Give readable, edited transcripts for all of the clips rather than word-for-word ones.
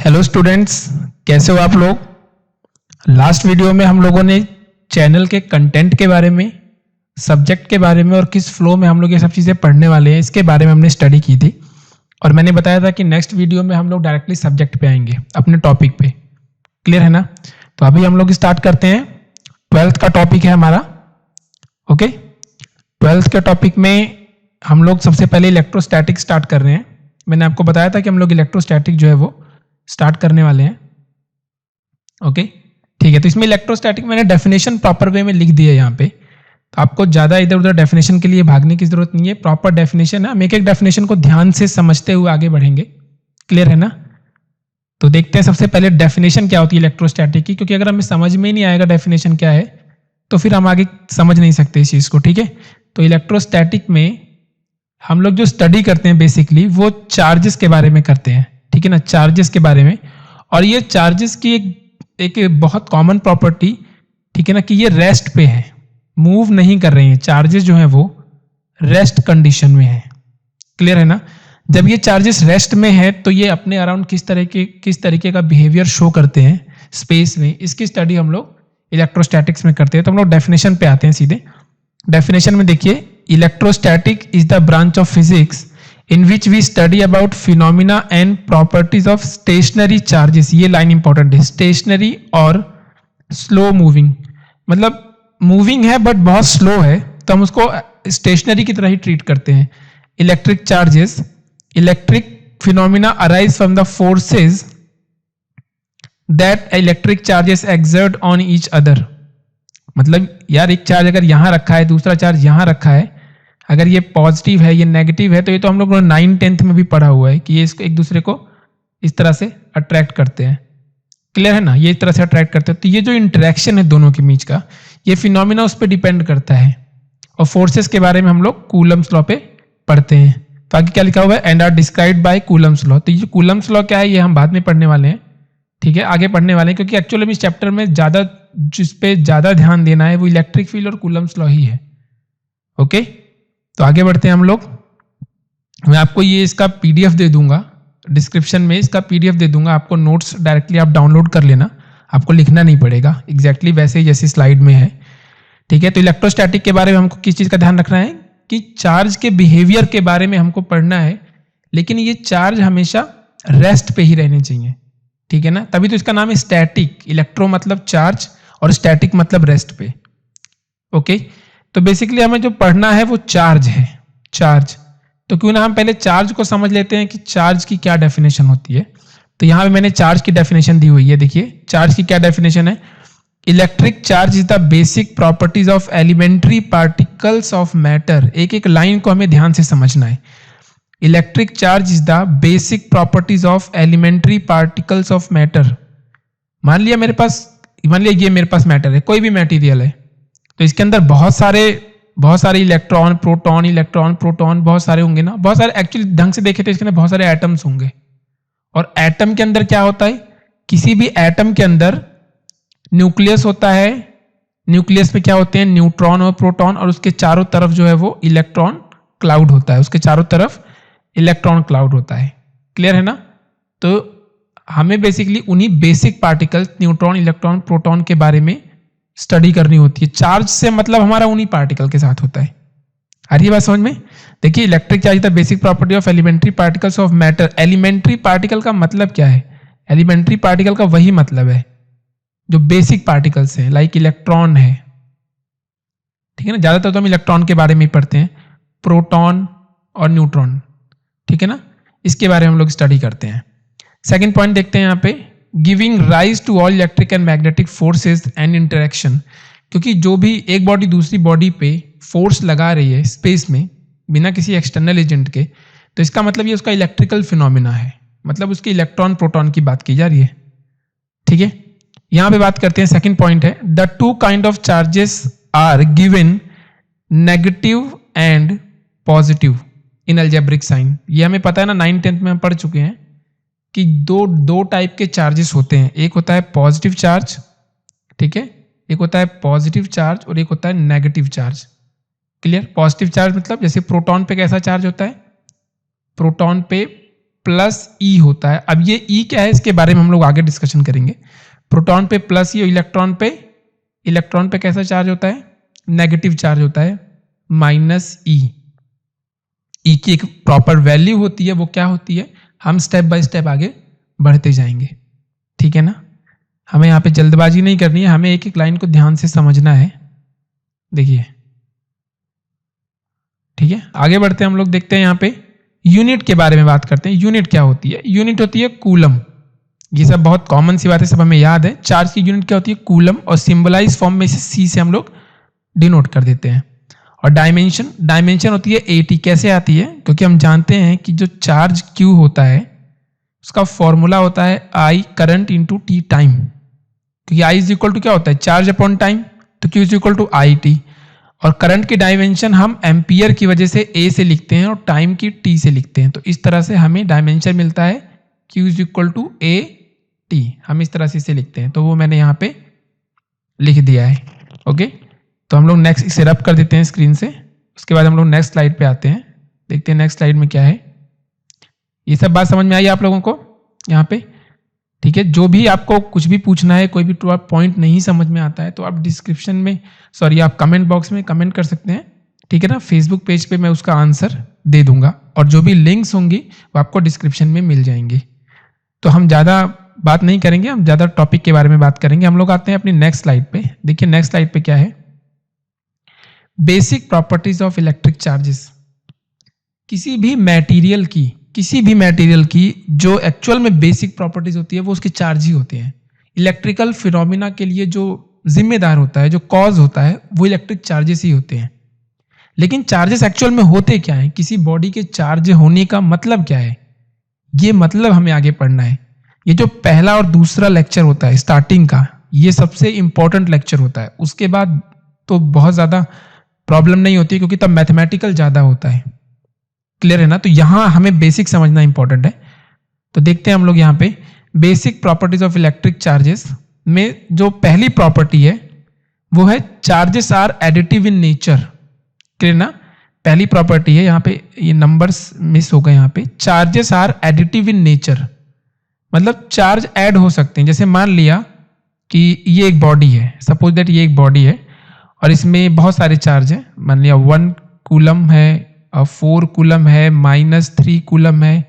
Hello students, कैसे हो आप लोग। लास्ट वीडियो में हम लोगों ने चैनल के कंटेंट के बारे में, सब्जेक्ट के बारे में और किस फ्लो में हम लोग ये सब चीज़ें पढ़ने वाले हैं इसके बारे में हमने स्टडी की थी। और मैंने बताया था कि नेक्स्ट वीडियो में हम लोग डायरेक्टली सब्जेक्ट पे आएंगे, अपने टॉपिक पे। क्लियर है ना। तो अभी हम लोग स्टार्ट करते हैं। 12th का टॉपिक है हमारा। ओके, 12th के टॉपिक में हम लोग सबसे पहले इलेक्ट्रोस्टैटिक स्टार्ट कर रहे हैं। मैंने आपको बताया था कि हम लोग इलेक्ट्रोस्टैटिक जो है वो स्टार्ट करने वाले हैं। ओके ठीक है। तो इसमें इलेक्ट्रोस्टैटिक मैंने डेफिनेशन प्रॉपर वे में लिख दी है यहाँ पे, तो आपको ज़्यादा इधर उधर डेफिनेशन के लिए भागने की जरूरत नहीं है। प्रॉपर डेफिनेशन है, हम एक एक डेफिनेशन को ध्यान से समझते हुए आगे बढ़ेंगे। क्लियर है ना। तो देखते हैं सबसे पहले डेफिनेशन क्या होती है इलेक्ट्रोस्टैटिक की, क्योंकि अगर हमें समझ में ही नहीं आएगा डेफिनेशन क्या है तो फिर हम आगे समझ नहीं सकते इस चीज़ को। ठीक है। तो इलेक्ट्रोस्टैटिक में हम लोग जो स्टडी करते हैं बेसिकली वो चार्जेस के बारे में करते हैं। ठीक है ना, चार्जेस के बारे में। और ये चार्जेस की एक बहुत कॉमन प्रॉपर्टी, ठीक है ना, कि ये रेस्ट पे है, मूव नहीं कर रहे हैं। चार्जेस जो हैं वो रेस्ट कंडीशन में है। क्लियर है ना। जब ये चार्जेस रेस्ट में है तो ये अपने अराउंड किस तरीके का बिहेवियर शो करते हैं स्पेस में, इसकी स्टडी हम लोग इलेक्ट्रोस्टैटिक्स में करते हैं। तो हम लोग डेफिनेशन पे आते हैं सीधे। डेफिनेशन में देखिए, electrostatic is the branch of physics in which we study about phenomena and properties of stationary charges। ये लाइन इंपॉर्टेंट है, स्टेशनरी और स्लो मूविंग। मतलब मूविंग है बट बहुत स्लो है, तो हम उसको स्टेशनरी की तरह ही ट्रीट करते हैं। Electric charges, electric phenomena arise from the forces that electric charges exert on each other. मतलब यार एक चार्ज अगर यहां रखा है, दूसरा चार्ज यहां रखा है, अगर ये पॉजिटिव है ये नेगेटिव है, तो ये तो हम लोग 9th-10th में भी पढ़ा हुआ है कि ये इसको एक दूसरे को इस तरह से अट्रैक्ट करते हैं। क्लियर है ना, ये इस तरह से अट्रैक्ट करते हैं। तो ये जो इंटरेक्शन है दोनों के बीच का, ये फिनोमिना उस पर डिपेंड करता है। और फोर्सेस के बारे में हम लोग कूलम्स लॉ पे पढ़ते हैं। तो आगे क्या लिखा हुआ है, and are described by coulomb's law. तो ये कूलम्स लॉ क्या है ये हम बाद में पढ़ने वाले हैं। ठीक है, आगे पढ़ने वाले हैं, क्योंकि एक्चुअली इस चैप्टर में जिस पे ज्यादा ध्यान देना है वो इलेक्ट्रिक फील्ड और कूलम्स लॉ ही है। ओके, तो आगे बढ़ते हैं हम लोग। मैं आपको ये इसका पीडीएफ दे दूंगा, डिस्क्रिप्शन में इसका पीडीएफ दे दूंगा आपको। नोट्स डायरेक्टली आप डाउनलोड कर लेना, आपको लिखना नहीं पड़ेगा, एग्जैक्टली वैसे ही जैसी स्लाइड में है। ठीक है। तो इलेक्ट्रोस्टैटिक के बारे में हमको किस चीज़ का ध्यान रखना है कि चार्ज के बिहेवियर के बारे में हमको पढ़ना है, लेकिन ये चार्ज हमेशा रेस्ट पे ही रहने चाहिए। ठीक है ना, तभी तो इसका नाम है स्टैटिक। इलेक्ट्रो मतलब चार्ज और स्टैटिक मतलब रेस्ट पे। ओके, तो बेसिकली हमें जो पढ़ना है वो चार्ज है, चार्ज। तो क्यों ना हम पहले चार्ज को समझ लेते हैं कि चार्ज की क्या डेफिनेशन होती है। तो यहां पे मैंने चार्ज की डेफिनेशन दी हुई है। देखिए चार्ज की क्या डेफिनेशन है। Electric charge is the basic properties of elementary particles of matter. एक एक लाइन को हमें ध्यान से समझना है। Electric charge is the basic properties of elementary particles of matter. मान लिया ये मेरे पास मैटर है, कोई भी मटेरियल है, तो इसके अंदर बहुत सारे इलेक्ट्रॉन प्रोटॉन बहुत सारे होंगे ना। बहुत सारे एक्चुअली ढंग से देखे तो इसके अंदर बहुत सारे एटम्स होंगे। और एटम के अंदर क्या होता है, किसी भी एटम के अंदर न्यूक्लियस होता है। न्यूक्लियस में क्या होते हैं, न्यूट्रॉन और प्रोटॉन, और उसके चारों तरफ जो है वो इलेक्ट्रॉन क्लाउड होता है। उसके चारों तरफ इलेक्ट्रॉन क्लाउड होता है। क्लियर है ना। तो हमें बेसिकली उन्हीं basic particles neutron, electron, proton के बारे में स्टडी करनी होती है। चार्ज से मतलब हमारा उन्हीं पार्टिकल के साथ होता है। आ रही है बात समझ में। देखिए electric charge the basic property of elementary particles of matter. Elementary particle का मतलब क्या है, एलिमेंट्री पार्टिकल का वही मतलब है जो बेसिक पार्टिकल्स है, लाइक इलेक्ट्रॉन है। ठीक है ना, ज्यादातर तो हम इलेक्ट्रॉन के बारे में ही पढ़ते हैं, प्रोटॉन और न्यूट्रॉन। ठीक है ना, इसके बारे में हम लोग स्टडी करते हैं। सेकेंड पॉइंट देखते हैं यहाँ पे, giving rise to all electric and magnetic forces and interaction. क्योंकि जो भी एक बॉडी दूसरी बॉडी पे फोर्स लगा रही है स्पेस में बिना किसी एक्सटर्नल एजेंट के, तो इसका मतलब ये उसका इलेक्ट्रिकल फिनोमिना है। मतलब उसके इलेक्ट्रॉन प्रोटॉन की बात की जा रही है। ठीक है, यहां पे बात करते हैं। सेकंड पॉइंट है, the two kind of charges are given negative and positive in algebraic sign. ये हमें पता है ना, 9th-10th में हम पढ़ चुके हैं कि दो टाइप के चार्जेस होते हैं। एक होता है पॉजिटिव चार्ज, ठीक है, एक होता है पॉजिटिव चार्ज और एक होता है negative charge. Clear. Positive charge मतलब जैसे प्रोटॉन पे कैसा चार्ज होता है, प्रोटॉन पे प्लस ई होता है। अब ये ई क्या है इसके बारे में हम लोग आगे डिस्कशन करेंगे। प्रोटॉन पे प्लस ई और इलेक्ट्रॉन पे कैसा चार्ज होता है, नेगेटिव चार्ज होता है, माइनस ई। ई की एक प्रॉपर वैल्यू होती है, वो क्या होती है, हम स्टेप बाय स्टेप आगे बढ़ते जाएंगे, ठीक है ना। हमें यहाँ पे जल्दबाजी नहीं करनी है, हमें एक एक लाइन को ध्यान से समझना है। देखिए ठीक है, आगे बढ़ते हैं हम लोग। देखते हैं यहाँ पे यूनिट के बारे में बात करते हैं। यूनिट क्या होती है, यूनिट होती है कूलम। ये सब बहुत कॉमन सी बात है, सब हमें याद है। चार्ज की यूनिट क्या होती है, कूलम, और सिंबलाइज फॉर्म में सी से हम लोग डिनोट कर देते हैं। और डायमेंशन होती है एटी। कैसे आती है, क्योंकि हम जानते हैं कि जो चार्ज क्यू होता है उसका फॉर्मूला होता है I current into T time. क्योंकि आई इज इक्वल टू क्या होता है, चार्ज अपॉन टाइम, तो Q is equal to I T. और करंट की डायमेंशन हम एम्पियर की वजह से ए से लिखते हैं और टाइम की टी से लिखते हैं। तो इस तरह से हमें डायमेंशन मिलता है Q is equal to A T, हम इस तरह से इसे लिखते हैं। तो वो मैंने यहाँ पे लिख दिया है। ओके, तो हम लोग नेक्स्ट इसे रब कर देते हैं स्क्रीन से। उसके बाद हम लोग नेक्स्ट स्लाइड पे आते हैं, देखते हैं नेक्स्ट स्लाइड में क्या है। ये सब बात समझ में आई आप लोगों को यहाँ पे, ठीक है। जो भी आपको कुछ भी पूछना है, कोई भी पॉइंट नहीं समझ में आता है, तो आप डिस्क्रिप्शन में, सॉरी आप कमेंट बॉक्स में कमेंट कर सकते हैं, ठीक है ना। फेसबुक पेज पे मैं उसका आंसर दे दूंगा, और जो भी लिंक्स होंगी वो आपको डिस्क्रिप्शन में मिल जाएंगे। तो हम ज़्यादा बात नहीं करेंगे, हम ज़्यादा टॉपिक के बारे में बात करेंगे। हम लोग आते हैं अपनी नेक्स्ट स्लाइड पे। देखिए नेक्स्ट स्लाइड पे क्या है, basic properties of electric charges. किसी भी मटेरियल की जो एक्चुअल में बेसिक प्रॉपर्टीज होती है वो उसके चार्ज ही होते हैं। इलेक्ट्रिकल फिनोमिना के लिए जो जिम्मेदार होता है, जो कॉज होता है, वो इलेक्ट्रिक चार्जेस ही होते हैं। लेकिन चार्जेस एक्चुअल में होते क्या है, किसी बॉडी के चार्ज होने का मतलब क्या है, ये मतलब हमें आगे पढ़ना है। ये जो पहला और दूसरा लेक्चर होता है स्टार्टिंग का, ये सबसे इंपॉर्टेंट लेक्चर होता है। उसके बाद तो बहुत ज्यादा प्रॉब्लम नहीं होती, क्योंकि तब मैथमेटिकल ज्यादा होता है। क्लियर है ना। तो यहां हमें बेसिक समझना इंपॉर्टेंट है। तो देखते हैं हम लोग यहाँ पे basic properties of electric charges में जो पहली प्रॉपर्टी है वो है charges are additive in nature. Clear ना, पहली प्रॉपर्टी है। यहाँ पे ये नंबर्स मिस हो गए, यहाँ पे charges are additive in nature, मतलब चार्ज ऐड हो सकते हैं। जैसे मान लिया कि ये एक बॉडी है, सपोज दैट ये एक बॉडी है और इसमें बहुत सारे चार्ज हैं। मान लिया 1 कूलम है, 4 कूलम है, -3 कूलम है,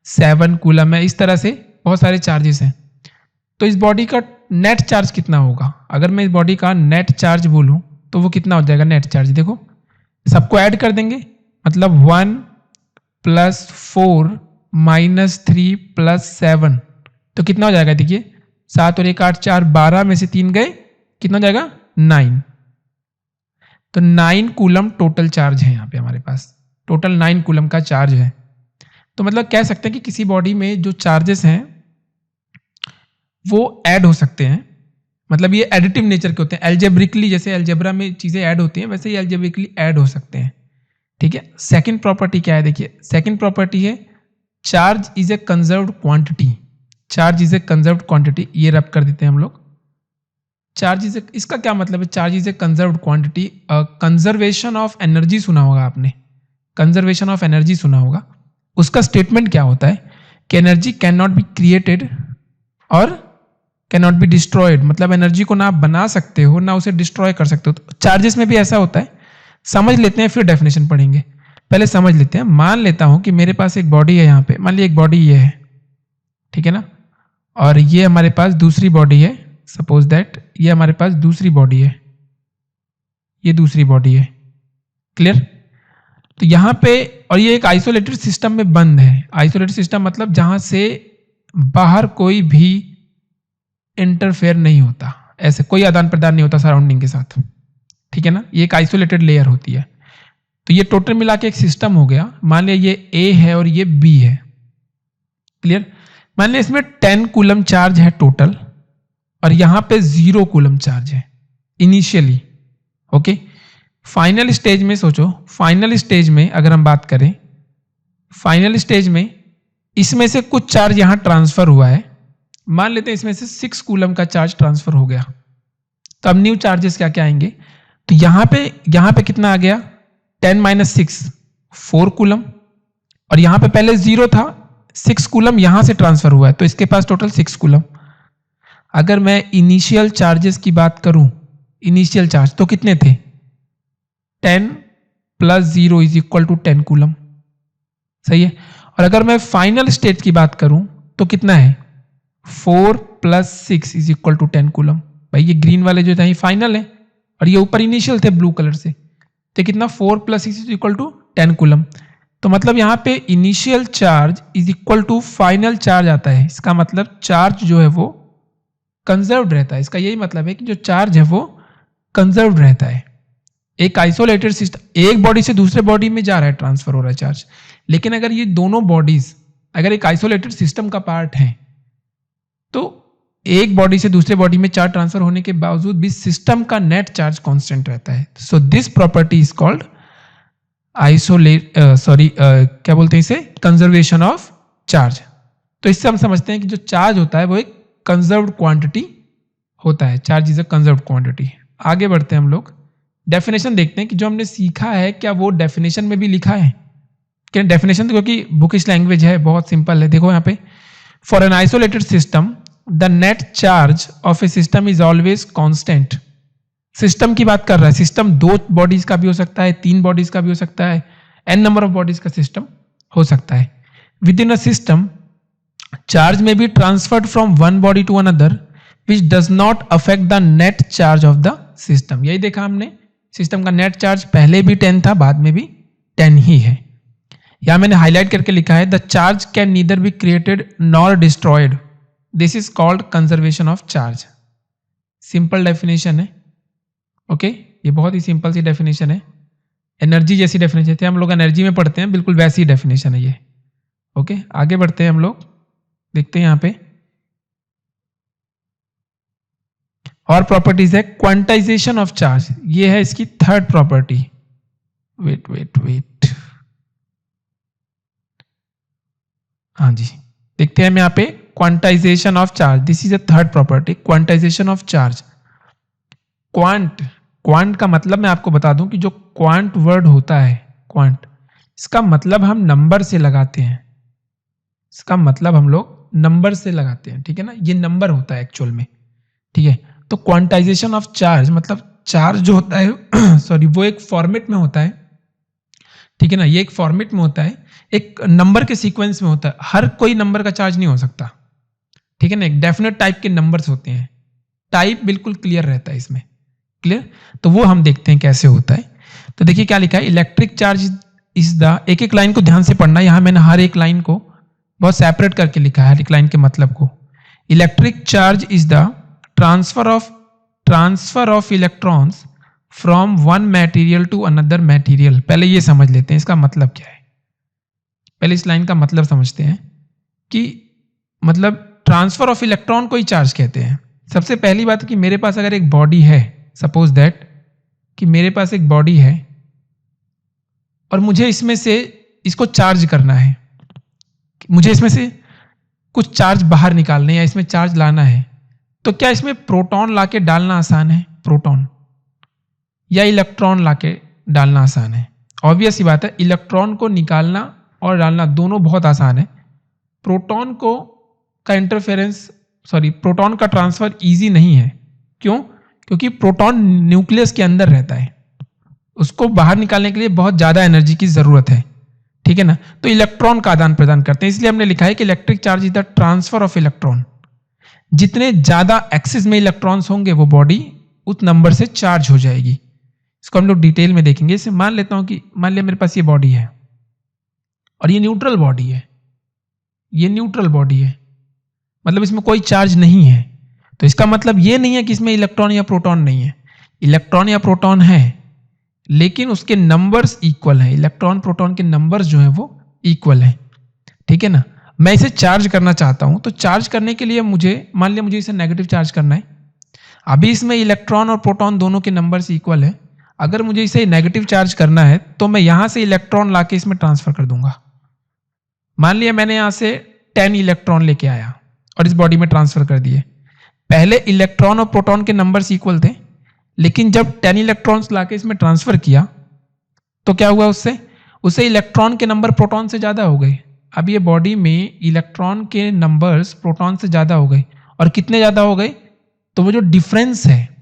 7 कूलम है, इस तरह से बहुत सारे चार्जेस हैं। तो इस बॉडी का नेट चार्ज कितना होगा, अगर मैं इस बॉडी का नेट चार्ज बोलूं तो वो कितना हो जाएगा नेट चार्ज। देखो सबको ऐड कर देंगे, मतलब 1 + 4 -3 + 7, तो कितना हो जाएगा। देखिए 7 और 1 8 4 12 में से 3 गए, कितना हो जाएगा 9। तो 9 कूलम टोटल चार्ज है यहाँ पे हमारे पास, टोटल 9 कूलम का चार्ज है। तो मतलब कह सकते हैं कि किसी बॉडी में जो चार्जेस हैं वो ऐड हो सकते हैं, मतलब ये एडिटिव नेचर के होते हैं। एल्जेब्रिकली, जैसे एल्जेब्रा में चीजें ऐड होती हैं, वैसे ही एल्जेब्रिकली ऐड हो सकते हैं, ठीक है। सेकंड प्रॉपर्टी क्या है, देखिए सेकंड प्रॉपर्टी है charge is a conserved quantity. Charge is a conserved quantity, ये रब कर देते हैं हम लोग। चार्ज इज, इसका क्या मतलब है, charge is a conserved quantity. Conservation of energy सुना होगा आपने, कंजर्वेशन ऑफ एनर्जी सुना होगा। उसका स्टेटमेंट क्या होता है कि energy can not be created और कैन नॉट बी डिस्ट्रॉयड, मतलब एनर्जी को ना आप बना सकते हो ना उसे डिस्ट्रॉय कर सकते हो। तो चार्जेस में भी ऐसा होता है। समझ लेते हैं फिर डेफिनेशन पढ़ेंगे, पहले समझ लेते हैं। मान लेता हूं कि मेरे पास एक बॉडी है, यहाँ पे मान लिया एक बॉडी ये है, ठीक है ना, और ये हमारे पास दूसरी बॉडी है। सपोज दैट ये हमारे पास दूसरी बॉडी है, ये दूसरी बॉडी है। क्लियर। तो यहां पे, और ये एक आइसोलेटेड सिस्टम में बंद है। आइसोलेटेड सिस्टम मतलब जहां से बाहर कोई भी इंटरफेयर नहीं होता, ऐसे कोई आदान प्रदान नहीं होता सराउंडिंग के साथ, ठीक है ना। ये एक आइसोलेटेड लेयर होती है। तो ये टोटल मिला के एक सिस्टम हो गया। मान लिया ये ए है और ये बी है। क्लियर। मान लिया इसमें 10 कूलम चार्ज है टोटल, और यहां पे 0 कूलम चार्ज है इनिशियली। ओके, फाइनल स्टेज में सोचो, फाइनल स्टेज में अगर हम बात करें, फाइनल स्टेज में इसमें से कुछ चार्ज यहां ट्रांसफर हुआ है। मान लेते हैं इसमें से 6 कूलम का चार्ज ट्रांसफर हो गया। तो अब न्यू चार्जेस क्या क्या आएंगे, तो यहां पे कितना आ गया, 10 - 6 4 कूलम, और यहां पे पहले 0 था, 6 कूलम यहां से ट्रांसफर हुआ है, तो इसके पास टोटल 6 कूलम। अगर मैं इनिशियल चार्जेस की बात करूं, इनिशियल चार्ज तो कितने थे, 10 + 0 = 10 कूलम, सही है। और अगर मैं फाइनल स्टेट की बात करूं तो कितना है, 4 + 6 = 10 कूलम। भाई ये ग्रीन वाले जो थे फाइनल है और ये ऊपर इनिशियल थे ब्लू कलर से, तो कितना 4 + 6 = 10 कूलम। तो मतलब यहाँ पे इनिशियल चार्ज = फाइनल चार्ज आता है। इसका मतलब चार्ज जो है वो कंजर्व्ड रहता है। इसका यही मतलब है कि जो चार्ज है वो कंजर्व्ड रहता है। एक आइसोलेटेड सिस्टम, एक बॉडी से दूसरे बॉडी में जा रहा है, ट्रांसफर हो रहा है चार्ज। लेकिन अगर ये दोनों बॉडीज अगर एक आइसोलेटेड सिस्टम का पार्ट है, तो एक बॉडी से दूसरे बॉडी में चार्ज ट्रांसफर होने के बावजूद भी सिस्टम का नेट चार्ज कांस्टेंट रहता है। So this property is called क्या बोलते हैं इसे, कंजर्वेशन ऑफ चार्ज। तो इससे हम समझते हैं कि जो चार्ज होता है वो एक कंजर्व्ड क्वांटिटी होता है। Charge is a conserved quantity. आगे बढ़ते हैं हम लोग, डेफिनेशन देखते हैं कि जो हमने सीखा है क्या वो डेफिनेशन में भी लिखा है क्या। डेफिनेशन क्योंकि बुकिश लैंग्वेज है, बहुत सिंपल है। देखो यहाँ पे, for an isolated system the net charge of A system is always constant. System की बात कर रहा है, सिस्टम 2 बॉडीज का भी हो सकता है, 3 बॉडीज का भी हो सकता है, n नंबर ऑफ बॉडीज का सिस्टम हो सकता है। Within a system charge may be transferred from one body to another which does not affect the net charge of the system. यही देखा हमने, सिस्टम का नेट चार्ज पहले भी 10 था, बाद में भी 10 ही है। यहां मैंने हाईलाइट करके लिखा है, the charge can neither be created nor destroyed, this is called conservation of charge. Simple definition है, ओके ये बहुत ही सिंपल सी डेफिनेशन है। एनर्जी जैसी डेफिनेशन थे, हम लोग एनर्जी में पढ़ते हैं, बिल्कुल वैसी डेफिनेशन है ये। ओके आगे बढ़ते हैं हम लोग, देखते हैं यहां पे और प्रॉपर्टीज है। क्वांटाइजेशन ऑफ चार्ज, ये है इसकी थर्ड प्रॉपर्टी। वेट, हाँ जी, देखते हैं हम यहाँ पे quantization of charge, this is a third property, quantization of charge. Quant का मतलब मैं आपको बता दूं कि जो क्वांट वर्ड होता है, क्वांट, इसका मतलब हम नंबर से लगाते हैं, इसका मतलब हम लोग नंबर से लगाते हैं, ठीक है ना, ये नंबर होता है एक्चुअल में, ठीक है। तो क्वांटाइजेशन ऑफ चार्ज मतलब चार्ज जो होता है सॉरी वो एक फॉर्मेट में होता है, ठीक है ना, ये एक फॉर्मेट में होता है, एक नंबर के सीक्वेंस में होता है। हर कोई नंबर का चार्ज नहीं हो सकता, ठीक है ना, एक डेफिनेट टाइप के नंबर्स होते हैं, टाइप बिल्कुल क्लियर रहता है इसमें, क्लियर। तो वो हम देखते हैं कैसे होता है। तो देखिए क्या लिखा है, इलेक्ट्रिक चार्ज इज द, एक एक लाइन को ध्यान से पढ़ना, यहां मैंने हर एक लाइन को बहुत सेपरेट करके लिखा है, हर एक लाइन के मतलब को। Electric charge is the transfer of electrons from one material to another material. पहले ये समझ लेते हैं इसका मतलब क्या है, पहले इस लाइन का मतलब समझते हैं कि मतलब ट्रांसफर ऑफ इलेक्ट्रॉन को ही चार्ज कहते हैं। सबसे पहली बात कि मेरे पास अगर एक बॉडी है, सपोज दैट कि मेरे पास एक बॉडी है और मुझे इसमें से इसको चार्ज करना है, मुझे इसमें से कुछ चार्ज बाहर निकालने या इसमें चार्ज लाना है, तो क्या इसमें प्रोटॉन लाके डालना आसान है, प्रोटॉन, या इलेक्ट्रॉन लाके डालना आसान है? ऑब्वियस ही बात है, इलेक्ट्रॉन को निकालना और डालना दोनों बहुत आसान है। प्रोटॉन को का इंटरफेरेंस प्रोटॉन का ट्रांसफर इजी नहीं है। क्यों? क्योंकि प्रोटॉन न्यूक्लियस के अंदर रहता है, उसको बाहर निकालने के लिए बहुत ज्यादा एनर्जी की जरूरत है, ठीक है ना। तो इलेक्ट्रॉन का आदान प्रदान करते हैं, इसलिए हमने लिखा है कि electric charge is the transfer of electron. जितने ज्यादा एक्सिस में इलेक्ट्रॉन्स होंगे वो बॉडी उस नंबर से चार्ज हो जाएगी। इसको हम लोग डिटेल में देखेंगे। इसे मान लेता हूं कि मान लिया मेरे पास ये बॉडी है और ये न्यूट्रल बॉडी है, ये न्यूट्रल बॉडी है, मतलब इसमें कोई चार्ज नहीं है। तो इसका मतलब ये नहीं है कि इसमें इलेक्ट्रॉन या प्रोटॉन नहीं है, इलेक्ट्रॉन या प्रोटॉन है, लेकिन उसके नंबर्स इक्वल हैं। इलेक्ट्रॉन प्रोटॉन के नंबर्स जो है वो इक्वल हैं, ठीक है ना। मैं इसे चार्ज करना चाहता हूं, तो चार्ज करने के लिए मुझे मान लिया मुझे इसे नेगेटिव चार्ज करना है। अभी इसमें इलेक्ट्रॉन और प्रोटॉन दोनों के नंबर्स इक्वल है। अगर मुझे इसे नेगेटिव चार्ज करना है तो मैं यहां से इलेक्ट्रॉन लाके इसमें ट्रांसफर कर दूंगा। मान लिया मैंने यहां से 10 इलेक्ट्रॉन लेके आया और इस बॉडी में ट्रांसफर कर दिए। पहले इलेक्ट्रॉन और प्रोटॉन के नंबर्स इक्वल थे, लेकिन जब 10 इलेक्ट्रॉन्स लाके इसमें ट्रांसफर किया तो क्या हुआ, उससे इलेक्ट्रॉन के नंबर प्रोटॉन से ज्यादा हो गए। अब ये बॉडी में इलेक्ट्रॉन के नंबर्स प्रोटॉन से ज़्यादा हो गए, और कितने ज़्यादा हो गए, तो वो जो डिफरेंस है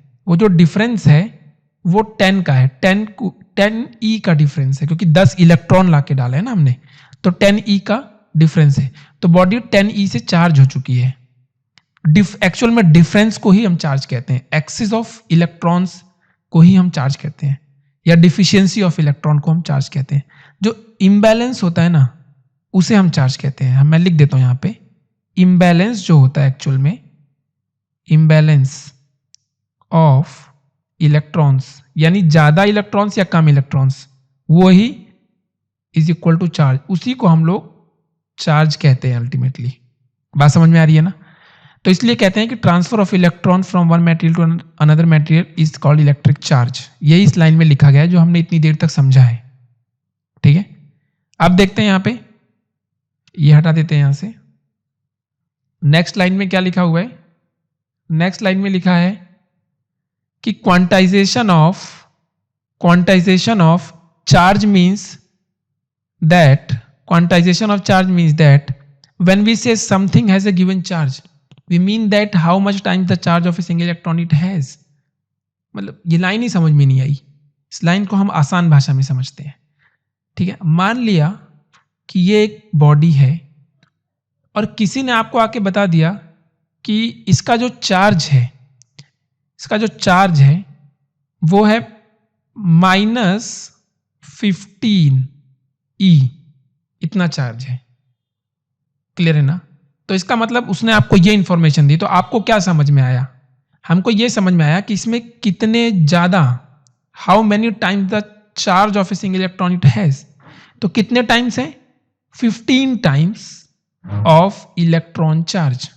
वो 10 का है, 10 ई का डिफरेंस है, क्योंकि 10 इलेक्ट्रॉन ला के डाला है ना हमने, तो 10 ई का डिफरेंस है। तो बॉडी 10 ई से चार्ज हो चुकी है। एक्चुअल में डिफरेंस को ही हम चार्ज कहते हैं, एक्सिस ऑफ इलेक्ट्रॉन्स को ही हम चार्ज कहते हैं, या डिफिशियंसी ऑफ इलेक्ट्रॉन को हम चार्ज कहते हैं। जो इम्बैलेंस होता है ना, उसे हम चार्ज कहते हैं। मैं लिख देता हूं यहां पे, इम्बैलेंस जो होता है एक्चुअल में, इम्बैलेंस ऑफ इलेक्ट्रॉन्स, यानी ज्यादा इलेक्ट्रॉन्स या कम इलेक्ट्रॉन्स, वो ही इज इक्वल टू चार्ज, उसी को हम लोग चार्ज कहते हैं अल्टीमेटली। बात समझ में आ रही है ना? तो इसलिए कहते हैं कि transfer of electron from one material to another material is called electric charge. यही इस लाइन में लिखा गया है जो हमने इतनी देर तक समझा है। ठीक है, अब देखते हैं यहां पे, ये हटा देते हैं यहां से। नेक्स्ट लाइन में क्या लिखा हुआ है? नेक्स्ट लाइन में लिखा है कि quantization of charge means that when we say something has a given charge, we mean that how much times the charge of a single electron it has। मतलब ये लाइन ही समझ में नहीं आई, इस लाइन को हम आसान भाषा में समझते हैं। ठीक है, मान लिया कि ये एक बॉडी है और किसी ने आपको आके बता दिया कि इसका जो चार्ज है वो है -15 ई, इतना चार्ज है। क्लियर है ना? तो इसका मतलब उसने आपको ये इंफॉर्मेशन दी, तो आपको क्या समझ में आया? हमको ये समझ में आया कि इसमें कितने ज्यादा, how many times the charge of a single electron it has. तो कितने टाइम्स है? 15 टाइम्स ऑफ इलेक्ट्रॉन चार्ज।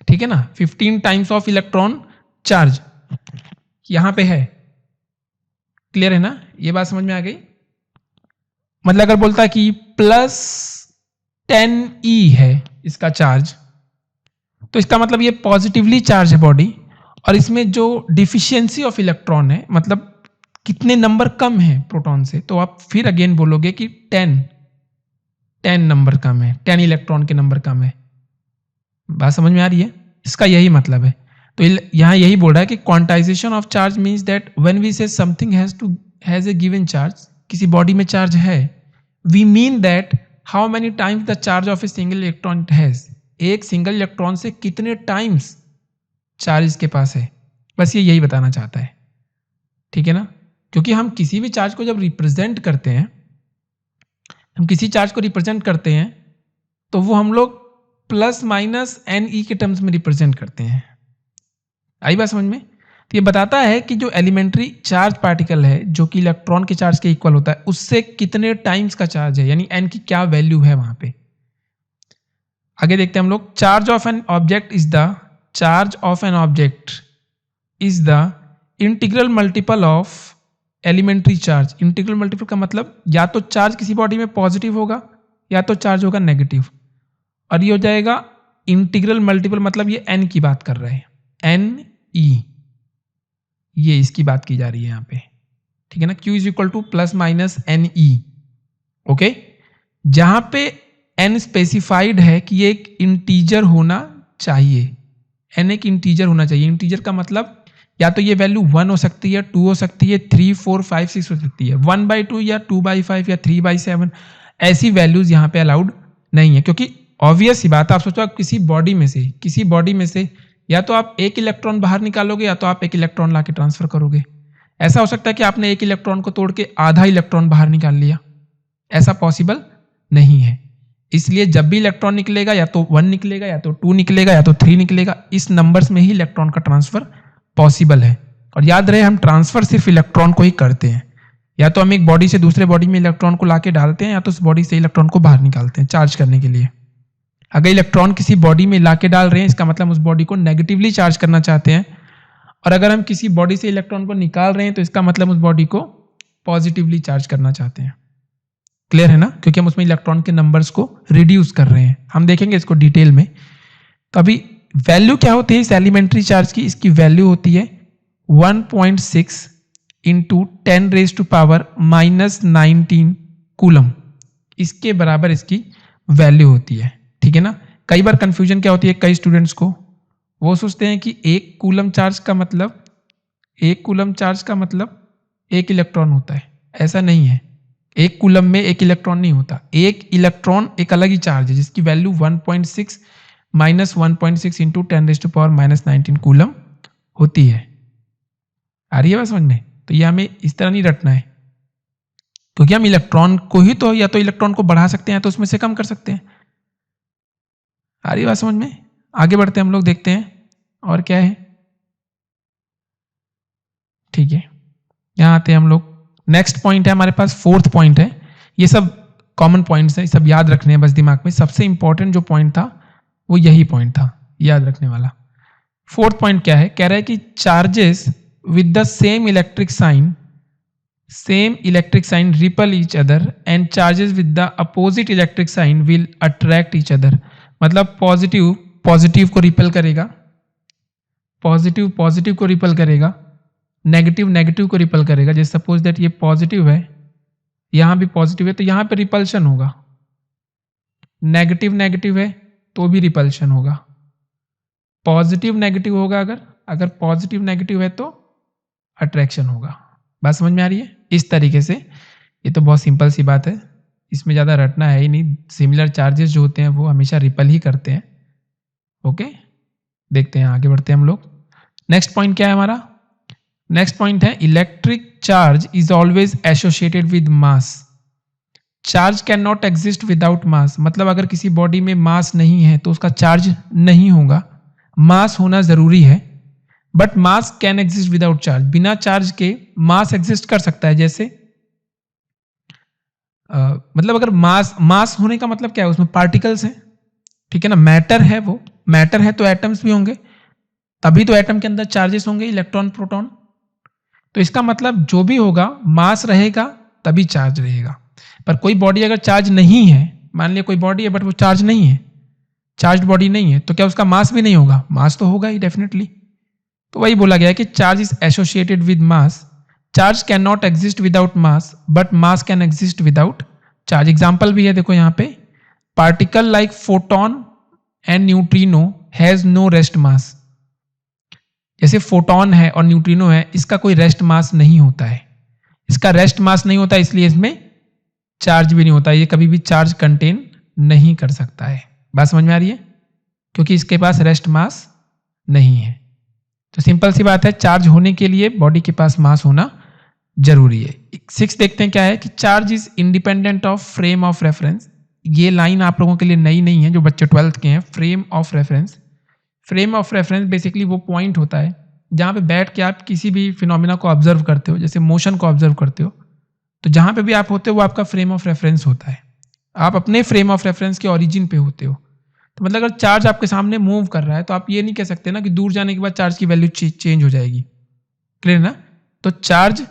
ठीक है ना, 15 टाइम्स ऑफ इलेक्ट्रॉन चार्ज यहां पे है। क्लियर है ना? ये बात समझ में आ गई? मतलब अगर बोलता है कि +10 ई है इसका चार्ज, तो इसका मतलब ये पॉजिटिवली चार्ज है बॉडी, और इसमें जो डिफिशियंसी ऑफ इलेक्ट्रॉन है, मतलब कितने नंबर कम है प्रोटॉन से, तो आप फिर अगेन बोलोगे कि 10 नंबर कम है, 10 इलेक्ट्रॉन के नंबर कम है। बात समझ में आ रही है? इसका यही मतलब है। तो यहां यही बोल रहा है कि quantization of charge means that when we say something has a given charge, किसी बॉडी में चार्ज है, we mean that how many times the charge of a single electron it has, एक सिंगल इलेक्ट्रॉन से कितने times charge इसके पास है। बस ये यही बताना चाहता है। ठीक है ना? क्योंकि हम किसी भी चार्ज को जब रिप्रेजेंट करते हैं, तो वो हम लोग ±NE के टर्म्स में रिप्रेजेंट करते हैं। आई बात समझ में? तो ये बताता है कि जो एलिमेंट्री चार्ज पार्टिकल है, जो कि इलेक्ट्रॉन के चार्ज के इक्वल होता है, उससे कितने टाइम्स का चार्ज है, यानी n की क्या वैल्यू है वहां पे। आगे देखते हैं हम लोग। Charge of an object is the integral multiple of elementary charge. Integral multiple का मतलब या तो चार्ज किसी बॉडी में पॉजिटिव होगा या तो चार्ज होगा नेगेटिव, और ये हो जाएगा इंटीग्रल मल्टीपल, मतलब ये n की बात कर रहे हैं, NE, ये इसकी बात की जा रही है यहां पे। ठीक है ना? Q is equal to ±NE। Okay, जहां पे n स्पेसिफाइड है कि ये एक इंटीजर होना चाहिए, n एक इंटीजर होना चाहिए। इंटीजर का मतलब या तो ये वैल्यू 1 हो सकती है, 2 हो सकती है, 3, 4, 5, 6 हो सकती है। 1/2 या 2/5 या 3/7 ऐसी वैल्यूज यहाँ पे अलाउड नहीं है, क्योंकि ऑब्वियस सी बात है, आप सोचो आप किसी बॉडी में से या तो आप एक इलेक्ट्रॉन बाहर निकालोगे या तो आप एक इलेक्ट्रॉन लाके ट्रांसफर करोगे। ऐसा हो सकता है कि आपने एक इलेक्ट्रॉन को तोड़ के आधा इलेक्ट्रॉन बाहर निकाल लिया, ऐसा पॉसिबल नहीं है। इसलिए जब भी इलेक्ट्रॉन निकलेगा या तो 1 निकलेगा या तो 2 निकलेगा या तो 3 निकलेगा, इस नंबर्स में ही इलेक्ट्रॉन का ट्रांसफर पॉसिबल है। और याद रहे, हम ट्रांसफर सिर्फ इलेक्ट्रॉन को ही करते हैं, या तो हम एक बॉडी से दूसरे बॉडी में इलेक्ट्रॉन को लाके डालते हैं या तो उस बॉडी से इलेक्ट्रॉन को बाहर निकालते हैं चार्ज करने के लिए। अगर इलेक्ट्रॉन किसी बॉडी में लाके डाल रहे हैं, इसका मतलब उस बॉडी को नेगेटिवली चार्ज करना चाहते हैं, और अगर हम किसी बॉडी से इलेक्ट्रॉन को निकाल रहे हैं तो इसका मतलब उस बॉडी को पॉजिटिवली चार्ज करना चाहते हैं। क्लियर है ना? क्योंकि हम उसमें इलेक्ट्रॉन के नंबर्स को रिड्यूस कर रहे हैं। हम देखेंगे इसको डिटेल में। तो अभी वैल्यू क्या होती है इस एलिमेंट्री चार्ज की? इसकी वैल्यू होती है 1.6 इंटू 10⁻⁻19 कूलम। इसके बराबर इसकी वैल्यू होती है, ठीक है ना। कई बार कंफ्यूजन क्या होती है कई स्टूडेंट्स को, वो सोचते हैं कि 1 कूलम चार्ज का मतलब 1 इलेक्ट्रॉन होता है। ऐसा नहीं है, 1 कूलम में 1 इलेक्ट्रॉन नहीं होता। 1 इलेक्ट्रॉन एक अलग ही चार्ज है जिसकी वैल्यू 1.6 माइनस 1.6 इंटू 10⁻⁻19 कूलम होती है। आ रही है बात समझ में? तो ये हमें इस तरह नहीं रटना है, क्योंकि हम इलेक्ट्रॉन को ही तो या तो इलेक्ट्रॉन को बढ़ा सकते हैं तो उसमें से कम कर सकते हैं। आ रही है बात समझ में? आगे बढ़ते हैं हम लोग, देखते हैं और क्या है। ठीक है, यहां आते हैं हम लोग। नेक्स्ट पॉइंट है हमारे पास, फोर्थ पॉइंट है। ये सब कॉमन पॉइंट्स हैं, सब याद रखने हैं बस दिमाग में। सबसे इंपॉर्टेंट जो पॉइंट था वो यही पॉइंट था याद रखने वाला। फोर्थ पॉइंट क्या है, कह रहा है कि charges with the same electric sign repel each other and charges with the opposite electric sign will attract each other. मतलब पॉजिटिव को रिपल करेगा, पॉजिटिव को रिपल करेगा, नेगेटिव को रिपल करेगा। जैसे सपोज दैट ये पॉजिटिव है, यहां भी पॉजिटिव है तो यहां पे रिपल्शन होगा। नेगेटिव है तो भी रिपल्शन होगा। पॉजिटिव नेगेटिव होगा, अगर पॉजिटिव नेगेटिव है तो अट्रैक्शन होगा। बात समझ में आ रही है? इस तरीके से, ये तो बहुत सिंपल सी बात है, इसमें ज़्यादा रटना है ही नहीं। सिमिलर चार्जेस जो होते हैं वो हमेशा रिपल ही करते हैं। ओके, देखते हैं, आगे बढ़ते हैं हम लोग। नेक्स्ट पॉइंट क्या है हमारा? नेक्स्ट पॉइंट है electric charge is always associated with mass. Charge can not exist without mass. मतलब अगर किसी बॉडी में मास नहीं है तो उसका चार्ज नहीं होगा। मास होना जरूरी है, but mass can exist without charge. बिना चार्ज के मास एग्जिस्ट कर सकता है। जैसे मतलब अगर मास होने का मतलब क्या है, उसमें पार्टिकल्स हैं, ठीक है ना। मैटर है, वो मैटर है तो एटम्स भी होंगे, तभी तो एटम के अंदर चार्जेस होंगे, इलेक्ट्रॉन प्रोटॉन। तो इसका मतलब जो भी होगा मास रहेगा तभी चार्ज रहेगा। पर कोई बॉडी अगर चार्ज नहीं है, मान लिया कोई बॉडी है बट वो चार्ज नहीं है, चार्ज बॉडी नहीं है, तो क्या उसका मास भी नहीं होगा? मास तो होगा ही डेफिनेटली। तो वही बोला गया है कि charge is associated with mass. Charge can not exist without mass, but mass can exist without charge. Example भी है, देखो यहाँ पे, particle like photon and neutrino has no rest mass. जैसे फोटोन है और न्यूट्रिनो है, इसका कोई रेस्ट मास नहीं होता है। इसका रेस्ट मास नहीं होता, इसलिए इसमें चार्ज भी नहीं होता। ये कभी भी चार्ज कंटेन नहीं कर सकता है। बात समझ में आ रही है? क्योंकि इसके पास रेस्ट मास नहीं है। तो सिंपल सी बात है, चार्ज होने के लिए बॉडी के पास मास होना जरूरी है। 6 देखते हैं क्या है कि charge is independent of frame of reference. ये लाइन आप लोगों के लिए नई नहीं है जो बच्चे 12th के हैं। Frame of reference, frame of reference basically वो पॉइंट होता है जहाँ पे बैठ के आप किसी भी फिनोमिना को ऑब्जर्व करते हो, जैसे मोशन को ऑब्जर्व करते हो, तो जहाँ पे भी आप होते हो वो आपका फ्रेम ऑफ रेफरेंस होता है। आप अपने फ्रेम ऑफ रेफरेंस के ओरिजिन पे होते हो। तो मतलब अगर चार्ज आपके सामने मूव कर रहा है तो आप ये नहीं कह सकते ना कि दूर जाने के बाद चार्ज की वैल्यू चेंज हो जाएगी। क्लियर ना? तो charge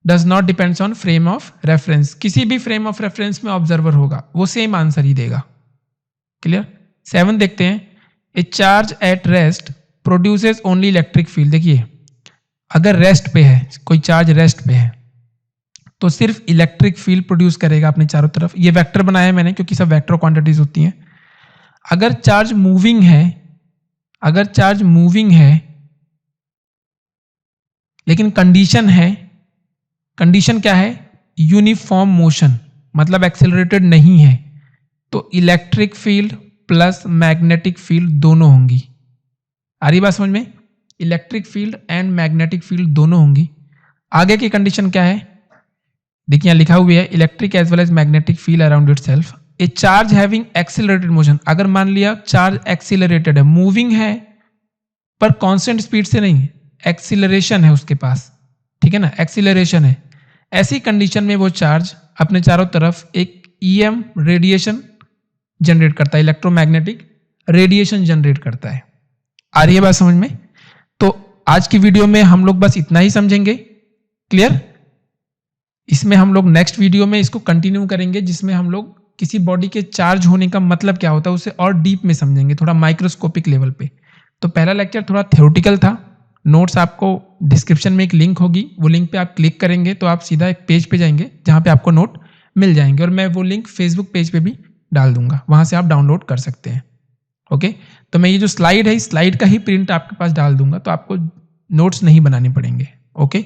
does not depends on frame of reference. किसी भी फ्रेम ऑफ रेफरेंस में ऑब्जर्वर होगा वो सेम आंसर ही देगा। क्लियर? 7 देखते हैं, ए charge at rest produces only electric field. देखिए, अगर रेस्ट पे है, कोई चार्ज रेस्ट पे है तो सिर्फ इलेक्ट्रिक फील्ड प्रोड्यूस करेगा अपने चारों तरफ। ये वेक्टर बनाया है मैंने क्योंकि सब वेक्टर क्वांटिटीज होती हैं। अगर चार्ज मूविंग है लेकिन कंडीशन क्या है? यूनिफॉर्म मोशन, मतलब एक्सेलरेटेड नहीं है, तो electric field plus magnetic field दोनों होंगी। आ रही बात समझ में? Electric field and magnetic field दोनों होंगी। आगे की कंडीशन क्या है? देखिए यहां लिखा हुआ है, electric as well as magnetic field around itself. A charge having accelerated motion, अगर मान लिया चार्ज एक्सीलरेटेड है, मूविंग है पर कांस्टेंट स्पीड से नहीं, एक्सीलरेशन है उसके पास, ठीक है ना, एक्सीलरेशन है। ऐसी कंडीशन में वो चार्ज अपने चारों तरफ एक ईएम रेडिएशन जनरेट करता है, इलेक्ट्रोमैग्नेटिक रेडिएशन जनरेट करता है। आ रही है बात समझ में? तो आज की वीडियो में हम लोग बस इतना ही समझेंगे। क्लियर? इसमें हम लोग नेक्स्ट वीडियो में इसको कंटिन्यू करेंगे, जिसमें हम लोग किसी बॉडी के चार्ज होने का मतलब क्या होता है उसे और डीप में समझेंगे, थोड़ा माइक्रोस्कोपिक लेवल पे। तो पहला लेक्चर थोड़ा थ्योरेटिकल था। नोट्स आपको डिस्क्रिप्शन में एक लिंक होगी, वो लिंक पे आप क्लिक करेंगे तो आप सीधा एक पेज पे जाएंगे जहां पे आपको नोट मिल जाएंगे, और मैं वो लिंक फेसबुक पेज पे भी डाल दूंगा, वहाँ से आप डाउनलोड कर सकते हैं। ओके, तो मैं ये जो स्लाइड है, इस स्लाइड का ही प्रिंट आपके पास डाल दूंगा, तो आपको नोट्स नहीं बनाने पड़ेंगे। ओके,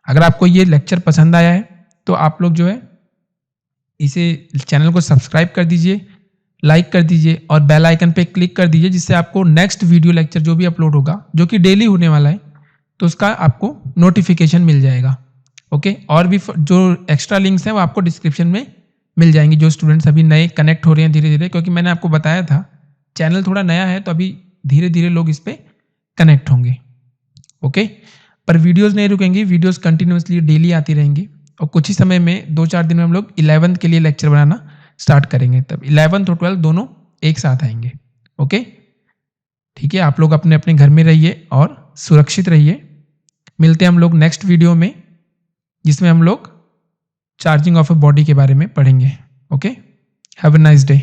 अगर आपको ये लेक्चर पसंद आया है तो आप लोग जो है इसे चैनल को सब्सक्राइब कर दीजिए, लाइक कर दीजिए और बेल आइकन पे क्लिक कर दीजिए, जिससे आपको नेक्स्ट वीडियो लेक्चर जो भी अपलोड होगा, जो कि डेली होने वाला है, तो उसका आपको नोटिफिकेशन मिल जाएगा। ओके, और भी जो एक्स्ट्रा लिंक्स हैं वो आपको डिस्क्रिप्शन में मिल जाएंगे, जो स्टूडेंट्स अभी नए कनेक्ट हो रहे हैं धीरे धीरे, क्योंकि मैंने आपको बताया था चैनल थोड़ा नया है, तो अभी धीरे धीरे लोग इस पर कनेक्ट होंगे। ओके, पर वीडियोज़ नहीं रुकेंगी, वीडियोज़ कंटिन्यूसली डेली आती रहेंगी, और कुछ ही समय में 2-4 दिन में हम लोग 11th के लिए लेक्चर बनाना स्टार्ट करेंगे, तब 11th और 12th दोनों एक साथ आएंगे। ओके, ठीक है, आप लोग अपने अपने घर में रहिए और सुरक्षित रहिए। मिलते हैं हम लोग नेक्स्ट वीडियो में, जिसमें हम लोग चार्जिंग ऑफ ए बॉडी के बारे में पढ़ेंगे। Okay, have a nice day.